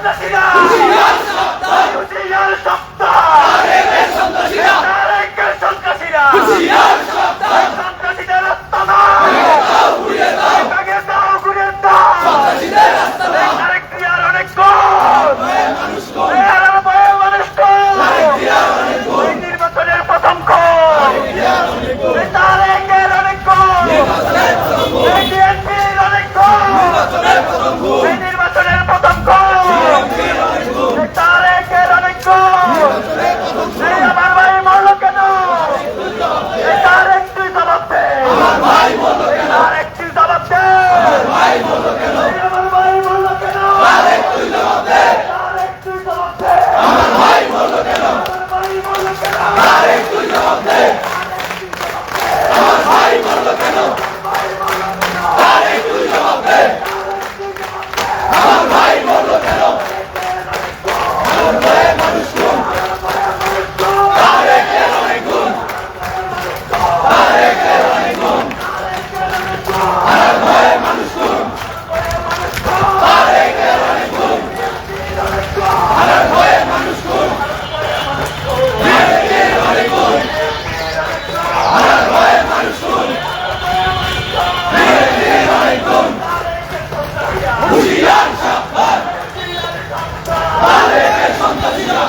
সন্ত্রাসীরা হুঁশিয়ার সাবধান তারেকের সন্ত্রাসীরা সন্ত্রাসীদের রাস্তা দাও ঘুরিয়ে দাও ঘুরিয়ে দাও তারেক জিয়ার অনেক নির্বাচনের প্রথম তারেকের অনেক বিএনপির অনেক নির্বাচনের প্রথম তারেকের অনেক আমার ভাই মরল কেন তারেক তুই জবাব দে তারেক তুই জবাব দে আমার ভাই মরল কেন তারেক তুই জবাব দে তারেক তুই জবাব দে আমার ভাই মরল কেন আমার ভাই মরল কেন তারেক তুই জবাব দে আমার ভাই মরল কেন তারেক তুই জবাব দে আমার ভাই মরল কেন আমার ভাই মানুষ কোন তারেকের অনেক গুণ তারেকের অনেক গুণ আমার ভাই মানুষ কোন তারেকের অনেক গুণ আমার ভাই মানুষ কোন তারেকের অনেক গুণ আমার ভাই মানুষ কোন তারেকের অনেক গুণ হুঁশিয়ার সাবধান তারেকের সন্ত্রাসীরা